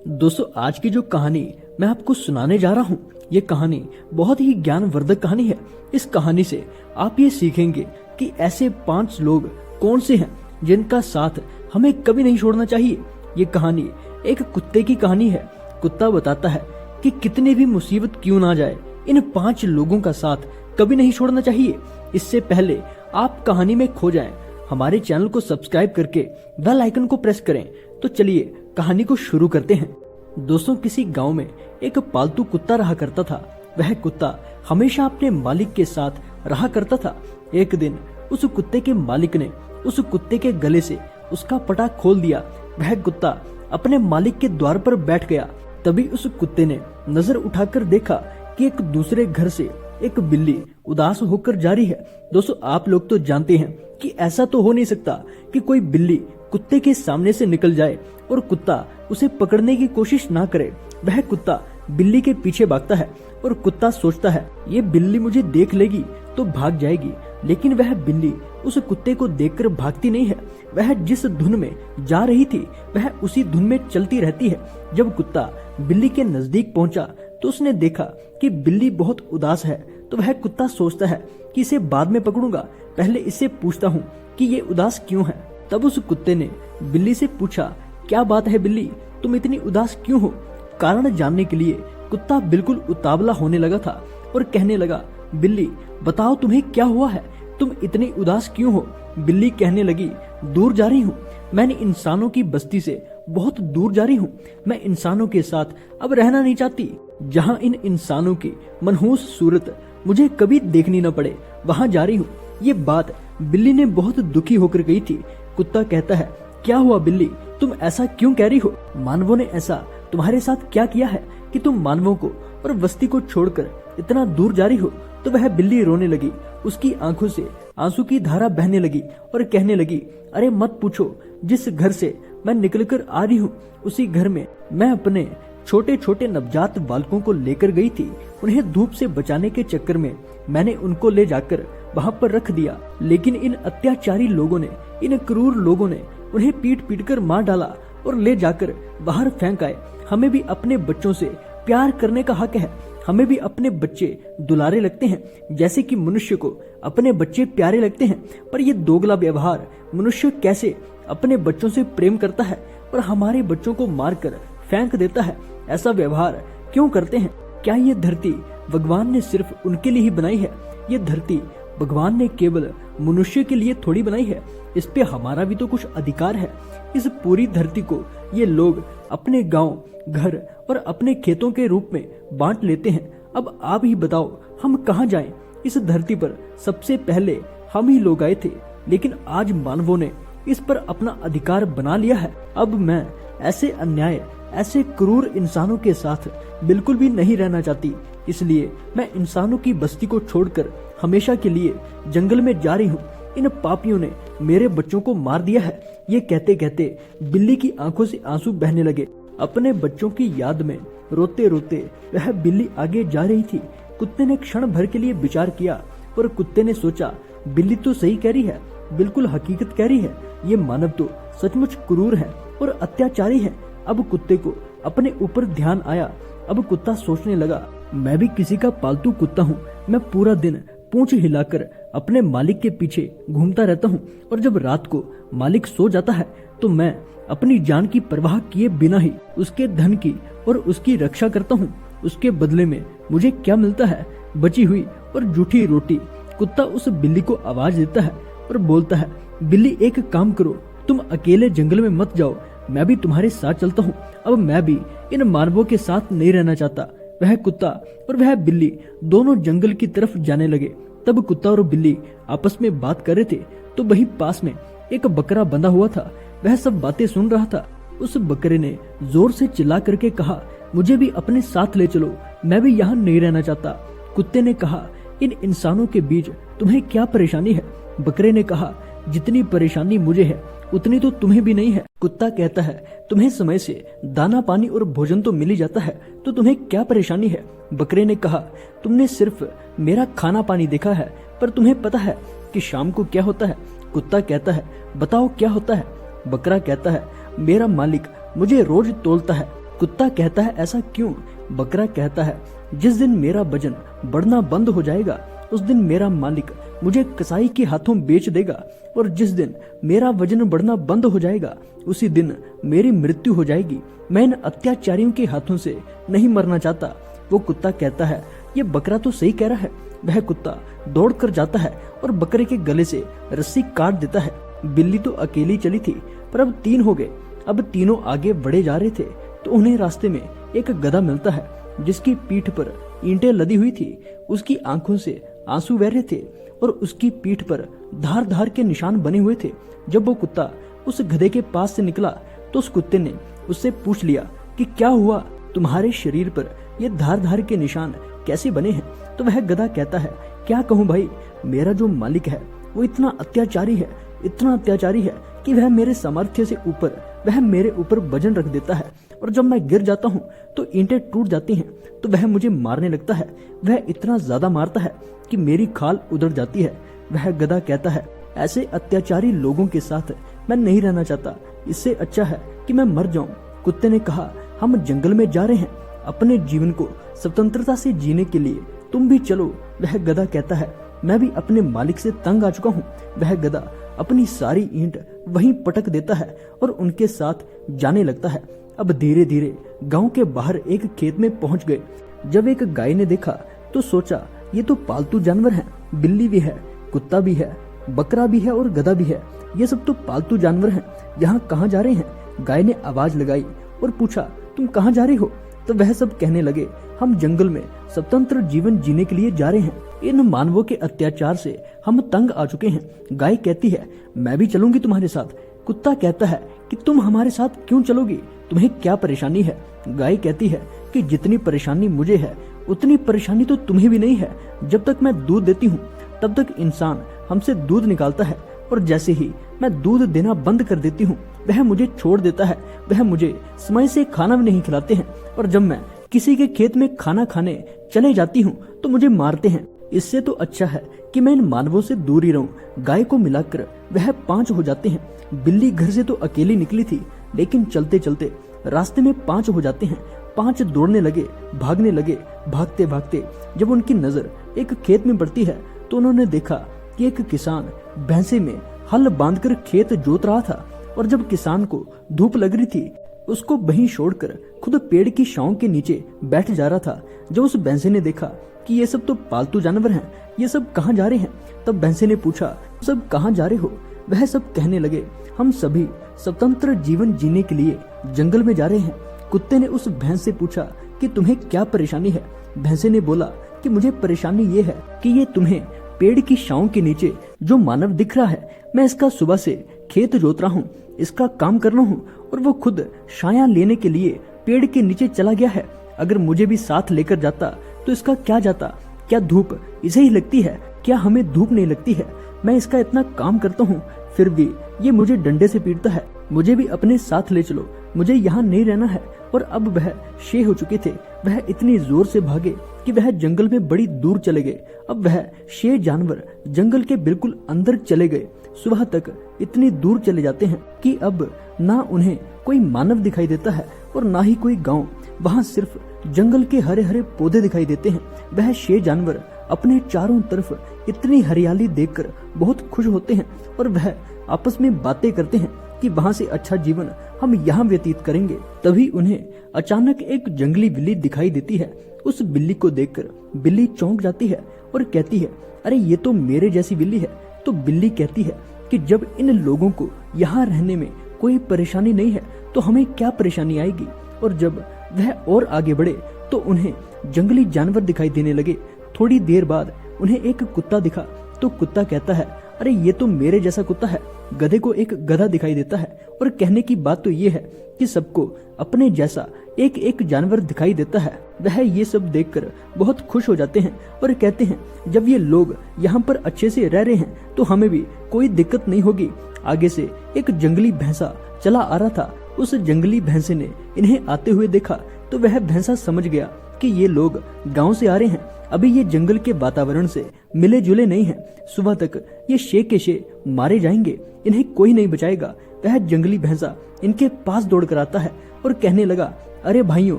दोस्तों, आज की जो कहानी मैं आपको सुनाने जा रहा हूँ, ये कहानी बहुत ही ज्ञानवर्धक कहानी है। इस कहानी से आप ये सीखेंगे कि ऐसे 5 लोग कौन से हैं जिनका साथ हमें कभी नहीं छोड़ना चाहिए। ये कहानी एक कुत्ते की कहानी है। कुत्ता बताता है कि कितनी भी मुसीबत क्यों ना जाए, इन 5 लोगों का साथ कभी नहीं छोड़ना चाहिए। इससे पहले आप कहानी में खो जाएं, हमारे चैनल को सब्सक्राइब करके बेल आइकन को प्रेस करें। तो चलिए कहानी को शुरू करते हैं। दोस्तों, किसी गांव में एक पालतू कुत्ता रहा करता था। वह कुत्ता हमेशा अपने मालिक के साथ रहा करता था। एक दिन उस कुत्ते के मालिक ने उस कुत्ते के गले से उसका पटा खोल दिया। वह कुत्ता अपने मालिक के द्वार पर बैठ गया। तभी उस कुत्ते ने नजर उठाकर देखा कि एक दूसरे घर से एक बिल्ली उदास होकर जा रही है। दोस्तों, आप लोग तो जानते हैं कि ऐसा तो हो नहीं सकता कि कोई बिल्ली कुत्ते के सामने से निकल जाए और कुत्ता उसे पकड़ने की कोशिश ना करे। वह कुत्ता बिल्ली के पीछे भागता है और कुत्ता सोचता है ये बिल्ली मुझे देख लेगी तो भाग जाएगी, लेकिन वह बिल्ली उस कुत्ते को देखकर भागती नहीं है। वह जिस धुन में जा रही थी वह उसी धुन में चलती रहती है। जब कुत्ता बिल्ली के नजदीक पहुंचा तो उसने देखा कि बिल्ली बहुत उदास है। तो वह कुत्ता सोचता है कि इसे बाद में पकड़ूंगा, पहले इससे पूछता हूँ कि ये उदास क्यों है। तब उस कुत्ते ने बिल्ली से पूछा, क्या बात है बिल्ली, तुम इतनी उदास क्यों हो? कारण जानने के लिए कुत्ता बिल्कुल उतावला होने लगा था और कहने लगा, बिल्ली बताओ तुम्हें क्या हुआ है, तुम इतनी उदास क्यों हो? बिल्ली कहने लगी, दूर जा रही हूँ, मैंने इंसानों की बस्ती से बहुत दूर जा रही हूँ। मैं इंसानों के साथ अब रहना नहीं चाहती। जहाँ इन इंसानों की मनहूस सूरत मुझे कभी देखनी न पड़े, वहाँ जा रही हूँ। ये बात बिल्ली ने बहुत दुखी होकर कही थी। कुत्ता कहता है, क्या हुआ बिल्ली, तुम ऐसा क्यों कह रही हो? मानवों ने ऐसा तुम्हारे साथ क्या किया है कि तुम मानवों को और बस्ती को छोड़कर इतना दूर जा रही हो? तो वह बिल्ली रोने लगी। उसकी आंखों से आंसू की धारा बहने लगी और कहने लगी, अरे मत पूछो, जिस घर से मैं निकलकर आ रही हूँ उसी घर में मैं अपने छोटे छोटे नवजात बालकों को लेकर गई थी। उन्हें धूप से बचाने के चक्कर में मैंने उनको ले जाकर वहाँ पर रख दिया, लेकिन इन अत्याचारी लोगों ने, इन क्रूर लोगों ने उन्हें पीट पीट कर मार डाला और ले जाकर बाहर फेंक आए। हमें भी अपने बच्चों से प्यार करने का हक है। हमें भी अपने बच्चे दुलारे लगते हैं जैसे कि मनुष्य को अपने बच्चे प्यारे लगते हैं। पर ये दोगला व्यवहार, मनुष्य कैसे अपने बच्चों से प्रेम करता है और हमारे बच्चों को मारकर फेंक देता है? ऐसा व्यवहार क्यों करते हैं? क्या ये धरती भगवान ने सिर्फ उनके लिए ही बनाई है? ये धरती भगवान ने केवल मनुष्य के लिए थोड़ी बनाई है। इस पे हमारा भी तो कुछ अधिकार है। इस पूरी धरती को ये लोग अपने गांव, घर और अपने खेतों के रूप में बांट लेते हैं। अब आप ही बताओ, हम कहाँ जाएं? इस धरती पर सबसे पहले हम ही लोग आए थे, लेकिन आज मानवों ने इस पर अपना अधिकार बना लिया है। अब मैं ऐसे अन्याय, ऐसे क्रूर इंसानों के साथ बिल्कुल भी नहीं रहना चाहती। इसलिए मैं इंसानों की बस्ती को छोड़कर हमेशा के लिए जंगल में जा रही हूँ। इन पापियों ने मेरे बच्चों को मार दिया है। ये कहते कहते बिल्ली की आंखों से आंसू बहने लगे। अपने बच्चों की याद में रोते रोते वह बिल्ली आगे जा रही थी। कुत्ते ने क्षण भर के लिए विचार किया और कुत्ते ने सोचा, बिल्ली तो सही कह रही है, बिल्कुल हकीकत कह रही है। ये मानव तो सचमुच क्रूर है और अत्याचारी है। अब कुत्ते को अपने ऊपर ध्यान आया। अब कुत्ता सोचने लगा, मैं भी किसी का पालतू कुत्ता हूँ। मैं पूरा दिन पूंछ हिलाकर अपने मालिक के पीछे घूमता रहता हूँ और जब रात को मालिक सो जाता है तो मैं अपनी जान की परवाह किए बिना ही उसके धन की और उसकी रक्षा करता हूँ। उसके बदले में मुझे क्या मिलता है? बची हुई और जूठी रोटी। कुत्ता उस बिल्ली को आवाज देता है और बोलता है, बिल्ली एक काम करो, तुम अकेले जंगल में मत जाओ, मैं भी तुम्हारे साथ चलता हूँ। अब मैं भी इन मानवों के साथ नहीं रहना चाहता। वह कुत्ता और वह बिल्ली दोनों जंगल की तरफ जाने लगे। तब कुत्ता और बिल्ली आपस में बात कर रहे थे तो वहीं पास में एक बकरा बंधा हुआ था। वह सब बातें सुन रहा था। उस बकरे ने जोर से चिल्ला करके कहा, मुझे भी अपने साथ ले चलो, मैं भी यहाँ नहीं रहना चाहता। कुत्ते ने कहा, इन इंसानों के बीच तुम्हें क्या परेशानी है? बकरे ने कहा, जितनी परेशानी मुझे है उतनी तो तुम्हें भी नहीं है। कुत्ता कहता है, तुम्हें समय से दाना पानी और भोजन तो मिल ही जाता है, तो तुम्हें क्या परेशानी है? बकरे ने कहा, तुमने सिर्फ मेरा खाना पानी देखा है, पर तुम्हें पता है कि शाम को क्या होता है? कुत्ता कहता है, बताओ क्या होता है? बकरा कहता है, मेरा मालिक मुझे रोज तोलता है, कुत्ता कहता है ऐसा क्यों? बकरा कहता है जिस दिन मेरा वजन बढ़ना बंद हो जाएगा उस दिन मेरा मालिक मुझे कसाई के हाथों बेच देगा, और जिस दिन मेरा वजन बढ़ना बंद हो जाएगा उसी दिन मेरी मृत्यु हो जाएगी। मैं इन अत्याचारियों के हाथों से नहीं मरना चाहता। वो कुत्ता कहता है ये बकरा तो सही कह रहा है। वह कुत्ता दौड़ कर जाता है और बकरे के गले से रस्सी काट देता है। बिल्ली तो अकेली चली थी पर अब 3 हो गए। अब तीनों आगे बढ़े जा रहे थे तो उन्हें रास्ते में एक गधा मिलता है जिसकी पीठ पर ईंटें लदी हुई थी। उसकी आंखों से आंसू बह रहे थे और उसकी पीठ पर धार धार के निशान बने हुए थे। जब वो कुत्ता उस गधे के पास से निकला तो उस कुत्ते ने उससे पूछ लिया कि क्या हुआ, तुम्हारे शरीर पर ये धार धार के निशान कैसे बने हैं? तो वह गधा कहता है क्या कहूँ भाई, मेरा जो मालिक है वो इतना अत्याचारी है कि वह मेरे सामर्थ्य से ऊपर वह मेरे ऊपर वजन रख देता है, और जब मैं गिर जाता हूँ तो ईंटें टूट जाती हैं तो वह मुझे मारने लगता है। वह इतना ज्यादा मारता है कि मेरी खाल उधड़ जाती है। वह गधा कहता है ऐसे अत्याचारी लोगों के साथ मैं नहीं रहना चाहता, इससे अच्छा है कि मैं मर जाऊं। कुत्ते ने कहा हम जंगल में जा रहे हैं अपने जीवन को स्वतंत्रता से जीने के लिए, तुम भी चलो। वह गधा कहता है मैं भी अपने मालिक से तंग आ चुका हूँ। वह गधा अपनी सारी ईंट वहीं पटक देता है और उनके साथ जाने लगता है। अब धीरे धीरे गांव के बाहर एक खेत में पहुंच गए। जब एक गाय ने देखा तो सोचा ये तो पालतू जानवर हैं, बिल्ली भी है, कुत्ता भी है, बकरा भी है और गधा भी है, ये सब तो पालतू जानवर हैं, यहाँ कहाँ जा रहे हैं? गाय ने आवाज लगाई और पूछा तुम कहाँ जा रहे हो? तो वह सब कहने लगे हम जंगल में स्वतंत्र जीवन जीने के लिए जा रहे हैं, इन मानवों के अत्याचार से हम तंग आ चुके हैं। गाय कहती है मैं भी चलूंगी तुम्हारे साथ। कुत्ता कहता है कि तुम हमारे साथ क्यों चलोगी, तुम्हें क्या परेशानी है? गाय कहती है कि जितनी परेशानी मुझे है उतनी परेशानी तो तुम्हें भी नहीं है। जब तक मैं दूध देती हूँ तब तक इंसान हमसे दूध निकालता है, और जैसे ही मैं दूध देना बंद कर देती हूँ वह मुझे छोड़ देता है। वह मुझे समय से खाना भी नहीं खिलाते हैं, और जब मैं किसी के खेत में खाना खाने चले जाती हूँ तो मुझे मारते हैं। इससे तो अच्छा है कि मैं इन मानवों से दूर ही रहूं। गाय को मिलाकर वह 5 हो जाते हैं। बिल्ली घर से तो अकेली निकली थी लेकिन चलते चलते रास्ते में 5 हो जाते हैं। 5 दौड़ने लगे, भागने लगे। भागते भागते जब उनकी नजर एक खेत में पड़ती है तो उन्होंने देखा कि एक किसान भैंसे में हल बांधकर खेत जोत रहा था, और जब किसान को धूप लग रही थी उसको वहीं छोड़कर खुद पेड़ की छांव के नीचे बैठ जा रहा था। जब उस भैंसे ने देखा कि ये सब तो पालतू जानवर हैं, ये सब कहाँ जा रहे हैं, तब भैंसे ने पूछा सब कहाँ जा रहे हो? वह सब कहने लगे हम सभी स्वतंत्र जीवन जीने के लिए जंगल में जा रहे हैं। कुत्ते ने उस भैंस से पूछा कि तुम्हें क्या परेशानी है? भैंसे ने बोला कि मुझे परेशानी ये है कि ये तुम्हें पेड़ की छांव के नीचे जो मानव दिख रहा है, मैं इसका सुबह से खेत जोत रहा हूँ, इसका काम कर रहा हूँ, और वो खुद छाया लेने के लिए पेड़ के नीचे चला गया है। अगर मुझे भी साथ लेकर जाता तो इसका क्या जाता? क्या धूप इसे ही लगती है? क्या हमें धूप नहीं लगती है? मैं इसका इतना काम करता हूँ फिर भी ये मुझे डंडे से पीटता है। मुझे भी अपने साथ ले चलो, मुझे यहाँ नहीं रहना है। और अब वह शे हो चुके थे। वह इतनी जोर से भागे कि वह जंगल में बड़ी दूर चले गए। अब वह शे जानवर जंगल के बिल्कुल अंदर चले गए। सुबह तक इतनी दूर चले जाते हैं कि अब ना उन्हें कोई मानव दिखाई देता है और ना ही कोई गांव। वहाँ सिर्फ जंगल के हरे हरे पौधे दिखाई देते हैं। वह शे जानवर अपने चारों तरफ इतनी हरियाली देखकर बहुत खुश होते हैं और वह आपस में बातें करते हैं कि वहाँ से अच्छा जीवन हम यहाँ व्यतीत करेंगे। तभी उन्हें अचानक एक जंगली बिल्ली दिखाई देती है। उस बिल्ली को देखकर बिल्ली चौंक जाती है और कहती है अरे ये तो मेरे जैसी बिल्ली है। तो बिल्ली कहती है कि जब इन लोगों को यहाँ रहने में कोई परेशानी नहीं है तो हमें क्या परेशानी आएगी। और जब वह और आगे बढ़े तो उन्हें जंगली जानवर दिखाई देने लगे। थोड़ी देर बाद उन्हें एक कुत्ता दिखा तो कुत्ता कहता है अरे ये तो मेरे जैसा कुत्ता है। गधे को एक गधा दिखाई देता है और कहने की बात तो ये है कि सबको अपने जैसा एक एक जानवर दिखाई देता है। वह ये सब देखकर बहुत खुश हो जाते हैं और कहते हैं जब ये लोग यहाँ पर अच्छे से रह रहे हैं तो हमें भी कोई दिक्कत नहीं होगी। आगे से एक जंगली भैंसा चला आ रहा था। उस जंगली भैंसे ने इन्हें आते हुए देखा तो वह भैंसा समझ गया कि ये लोग गांव से आ रहे हैं। अभी ये जंगल के वातावरण से मिले जुले नहीं हैं। सुबह तक ये शे के शे मारे जाएंगे, इन्हें कोई नहीं बचाएगा। वह जंगली भैंसा इनके पास दौड़ कर आता है और कहने लगा अरे भाइयों,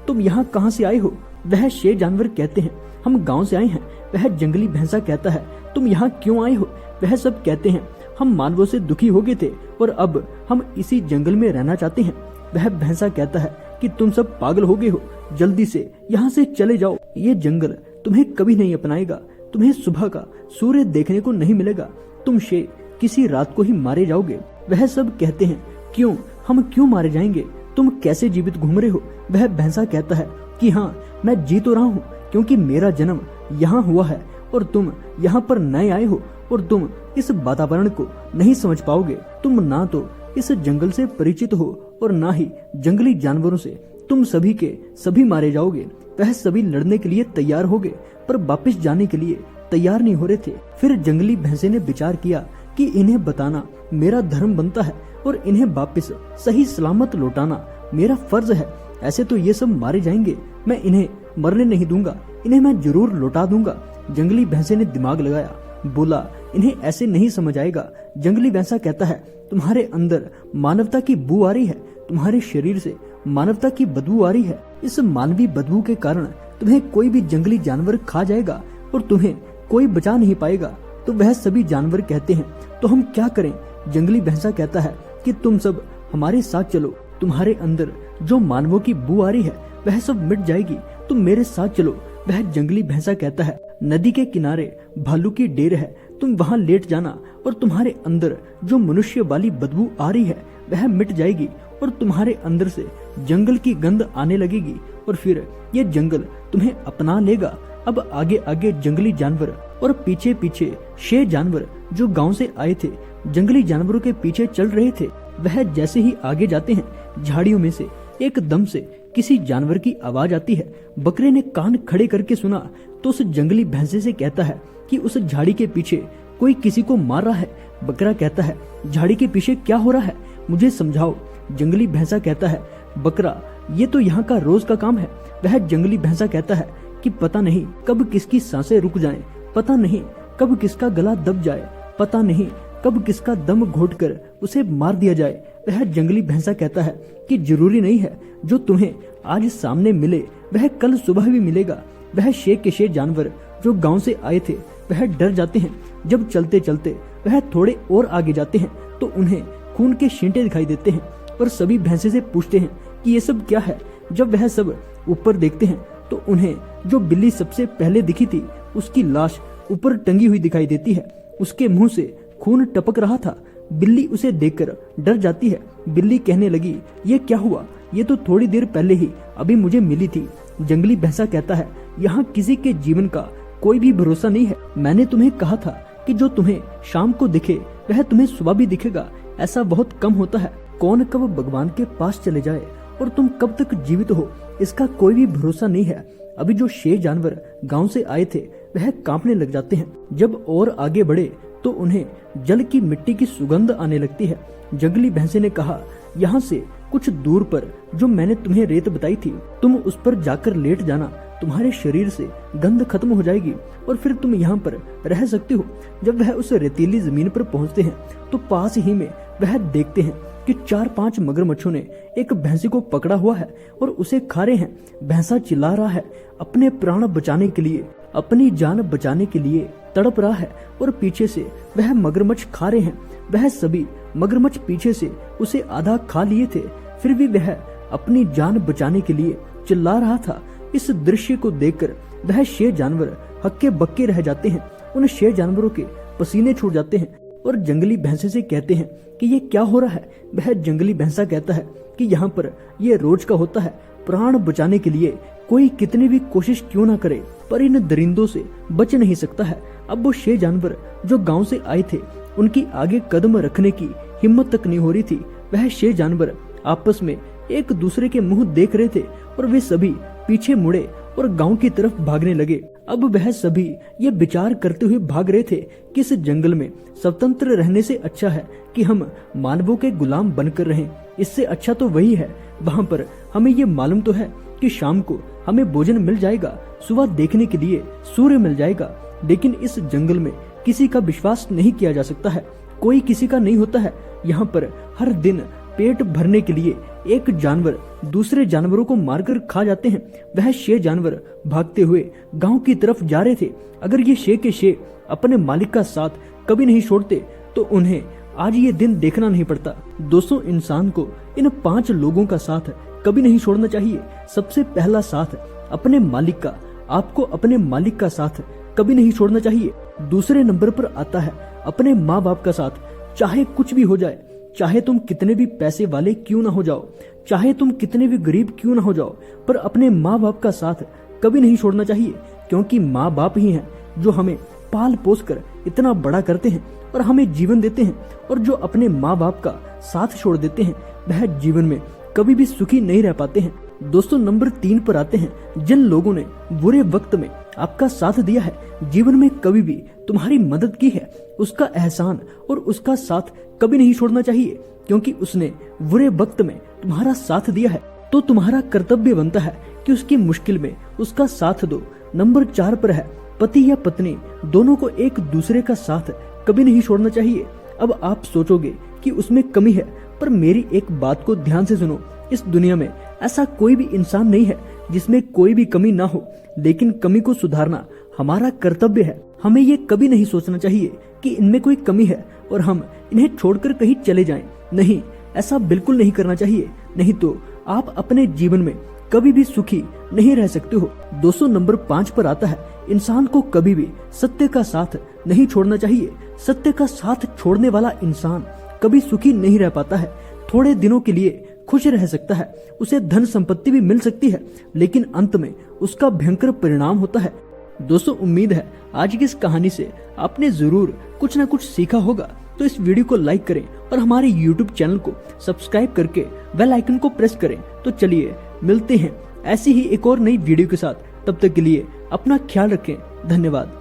तुम यहाँ कहाँ से आए हो? वह शेर जानवर कहते हैं, हम गांव से आए हैं। वह जंगली भैंसा कहता है, तुम यहाँ क्यों आए हो? वह सब कहते हैं, हम मानवों से दुखी हो गए थे और अब हम इसी जंगल में रहना चाहते हैं। वह भैंसा कहता है कि तुम सब पागल हो गए हो, जल्दी से यहाँ से चले जाओ। ये जंगल तुम्हें कभी नहीं अपनाएगा, तुम्हें सुबह का सूर्य देखने को नहीं मिलेगा, तुम शेर किसी रात को ही मारे जाओगे। वह सब कहते हैं, क्यों, हम क्यों मारे जाएंगे? तुम कैसे जीवित घूम रहे हो? वह भैंसा कहता है कि हाँ, मैं जी तो रहा हूँ, क्योंकि मेरा जन्म यहाँ हुआ है और तुम यहाँ पर नए आए हो और तुम इस वातावरण को नहीं समझ पाओगे। तुम ना तो इस जंगल से परिचित हो और ना ही जंगली जानवरों से। तुम सभी के सभी मारे जाओगे। वह सभी लड़ने के लिए तैयार हो गए, पर वापस जाने के लिए तैयार नहीं हो रहे थे। फिर जंगली भैंसे ने विचार किया कि इन्हें बताना मेरा धर्म बनता है और इन्हें वापस सही सलामत लौटाना मेरा फर्ज है। ऐसे तो ये सब मारे जाएंगे, मैं इन्हें मरने नहीं दूंगा, इन्हें मैं जरूर लौटा दूंगा। जंगली भैंसे ने दिमाग लगाया, बोला, इन्हें ऐसे नहीं समझ आएगा। जंगली भैंसा कहता है, तुम्हारे अंदर मानवता की बू आ रही है, तुम्हारे शरीर से मानवता की बदबू आ रही है। इस मानवीय बदबू के कारण तुम्हें कोई भी जंगली जानवर खा जाएगा और तुम्हें कोई बचा नहीं पाएगा। तो वह सभी जानवर कहते हैं, तो हम क्या करें? जंगली भैंसा कहता है कि तुम सब हमारे साथ चलो, तुम्हारे अंदर जो मानवों की बू आ रही है वह सब मिट जाएगी, तुम मेरे साथ चलो। वह जंगली भैंसा कहता है, नदी के किनारे भालू की डेर है, तुम वहाँ लेट जाना और तुम्हारे अंदर जो मनुष्य वाली बदबू आ रही है वह मिट जाएगी और तुम्हारे अंदर से जंगल की गंध आने लगेगी और फिर ये जंगल तुम्हें अपना लेगा। अब आगे आगे जंगली जानवर और पीछे पीछे शेर जानवर जो गांव से आए थे जंगली जानवरों के पीछे चल रहे थे। वह जैसे ही आगे जाते हैं, झाड़ियों में से एकदम से किसी जानवर की आवाज आती है। बकरे ने कान खड़े करके सुना तो उस जंगली भैंसे से कहता है कि उस झाड़ी के पीछे कोई किसी को मार रहा है। बकरा कहता है, झाड़ी के पीछे क्या हो रहा है, मुझे समझाओ। जंगली भैंसा कहता है, बकरा, ये तो यहाँ का रोज का काम है। वह जंगली भैंसा कहता है कि पता नहीं कब किसकी सांसें रुक जाएं, पता नहीं कब किसका गला दब जाए, पता नहीं कब किसका दम घोटकर उसे मार दिया जाए। वह जंगली भैंसा कहता है कि जरूरी नहीं है जो तुम्हें आज सामने मिले वह कल सुबह भी मिलेगा। वह शेर के शेर जानवर जो गांव से आए थे वह डर जाते हैं। जब चलते चलते वह थोड़े और आगे जाते हैं तो उन्हें खून के छींटे दिखाई देते हैं और सभी भैंसे से पूछते हैं कि ये सब क्या है। जब वह सब ऊपर देखते हैं तो उन्हें जो बिल्ली सबसे पहले दिखी थी उसकी लाश ऊपर टंगी हुई दिखाई देती है। उसके मुंह से खून टपक रहा था। बिल्ली उसे देखकर डर जाती है। बिल्ली कहने लगी, ये क्या हुआ, ये तो थोड़ी देर पहले ही अभी मुझे मिली थी। जंगली भैंसा कहता है, यहाँ किसी के जीवन का कोई भी भरोसा नहीं है। मैंने तुम्हें कहा था कि जो तुम्हें शाम को दिखे वह तुम्हें सुबह भी दिखेगा। ऐसा बहुत कम होता है। कौन कब भगवान के पास चले जाए और तुम कब तक जीवित हो इसका कोई भी भरोसा नहीं है। अभी जो शेर जानवर गांव से आए थे वह कांपने लग जाते हैं। जब और आगे बढ़े तो उन्हें जल की मिट्टी की सुगंध आने लगती है। जंगली भैंसे ने कहा, यहाँ से कुछ दूर पर जो मैंने तुम्हें रेत बताई थी तुम उस पर जाकर लेट जाना, तुम्हारे शरीर से गंध खत्म हो जाएगी और फिर तुम यहाँ पर रह सकते हो। जब वह उस रेतीली जमीन पर पहुँचते हैं तो पास ही में वह देखते हैं कि 4-5 मगरमच्छों ने एक भैंसे को पकड़ा हुआ है और उसे खा रहे हैं। भैंसा चिल्ला रहा है, अपने प्राण बचाने के लिए, अपनी जान बचाने के लिए तड़प रहा है और पीछे से वह मगरमच्छ खा रहे हैं। वह सभी मगरमच्छ पीछे से उसे आधा खा लिए थे, फिर भी वह अपनी जान बचाने के लिए चिल्ला रहा था। इस दृश्य को देखकर वह शेर जानवर हक्के बक्के रह जाते हैं। उन शेर जानवरों के पसीने छूट जाते हैं और जंगली भैंसे से कहते हैं कि ये क्या हो रहा है। वह जंगली भैंसा कहता है कि यहाँ पर ये रोज का होता है। प्राण बचाने के लिए कोई कितनी भी कोशिश क्यों ना करे पर इन दरिंदों से बच नहीं सकता है। अब वो शेर जानवर जो गांव से आए थे उनकी आगे कदम रखने की हिम्मत तक नहीं हो रही थी। वह शेर जानवर आपस में एक दूसरे के मुंह देख रहे थे और वे सभी पीछे मुड़े और गांव की तरफ भागने लगे। अब वह सभी ये विचार करते हुए भाग रहे थे कि इस जंगल में स्वतंत्र रहने से अच्छा है कि हम मानवों के गुलाम बनकर रहें। इससे अच्छा तो वही है। वहाँ पर हमें ये मालूम तो है कि शाम को हमें भोजन मिल जाएगा, सुबह देखने के लिए सूर्य मिल जाएगा। लेकिन इस जंगल में किसी का विश्वास नहीं किया जा सकता है, कोई किसी का नहीं होता है। यहाँ पर हर दिन पेट भरने के लिए एक जानवर दूसरे जानवरों को मारकर खा जाते हैं। वह 6 जानवर भागते हुए गांव की तरफ जा रहे थे। अगर ये 6 के 6 अपने मालिक का साथ कभी नहीं छोड़ते तो उन्हें आज ये दिन देखना नहीं पड़ता। दोस्तों, इंसान को इन 5 लोगों का साथ कभी नहीं छोड़ना चाहिए। सबसे पहला साथ अपने मालिक का। आपको अपने मालिक का साथ कभी नहीं छोड़ना चाहिए। दूसरे नंबर पर आता है अपने माँ बाप का साथ। चाहे कुछ भी हो जाए, चाहे तुम कितने भी पैसे वाले क्यों ना हो जाओ, चाहे तुम कितने भी गरीब क्यों ना हो जाओ, पर अपने माँ बाप का साथ कभी नहीं छोड़ना चाहिए। क्योंकि माँ बाप ही हैं जो हमें पाल पोस कर इतना बड़ा करते हैं और हमें जीवन देते हैं। और जो अपने माँ बाप का साथ छोड़ देते हैं वह जीवन में कभी भी सुखी नहीं रह पाते हैं। दोस्तों, नंबर 3 पर आते हैं जिन लोगों ने बुरे वक्त में आपका साथ दिया है, जीवन में कभी भी तुम्हारी मदद की है, उसका एहसान और उसका साथ कभी नहीं छोड़ना चाहिए। क्योंकि उसने बुरे वक्त में तुम्हारा साथ दिया है तो तुम्हारा कर्तव्य बनता है कि उसकी मुश्किल में उसका साथ दो। नंबर 4 पर है पति या पत्नी दोनों को एक दूसरे का साथ कभी नहीं छोड़ना चाहिए। अब आप सोचोगे कि उसमें कमी है, पर मेरी एक बात को ध्यान से सुनो। इस दुनिया में ऐसा कोई भी इंसान नहीं है जिसमें कोई भी कमी ना हो, लेकिन कमी को सुधारना हमारा कर्तव्य है। हमें ये कभी नहीं सोचना चाहिए कि इनमें कोई कमी है और हम इन्हें छोड़कर कहीं चले जाएं। नहीं, ऐसा बिल्कुल नहीं करना चाहिए, नहीं तो आप अपने जीवन में कभी भी सुखी नहीं रह सकते हो। दोस्तों, नंबर 5 पर आता है इंसान को कभी भी सत्य का साथ नहीं छोड़ना चाहिए। सत्य का साथ छोड़ने वाला इंसान कभी सुखी नहीं रह पाता है। थोड़े दिनों के लिए खुश रह सकता है, उसे धन संपत्ति भी मिल सकती है, लेकिन अंत में उसका भयंकर परिणाम होता है। दोस्तों, उम्मीद है आज की इस कहानी से आपने जरूर कुछ न कुछ सीखा होगा। तो इस वीडियो को लाइक करें और हमारे YouTube चैनल को सब्सक्राइब करके बेल आइकन को प्रेस करें। तो चलिए मिलते हैं ऐसी ही एक और नई वीडियो के साथ। तब तक के लिए अपना ख्याल रखें। धन्यवाद।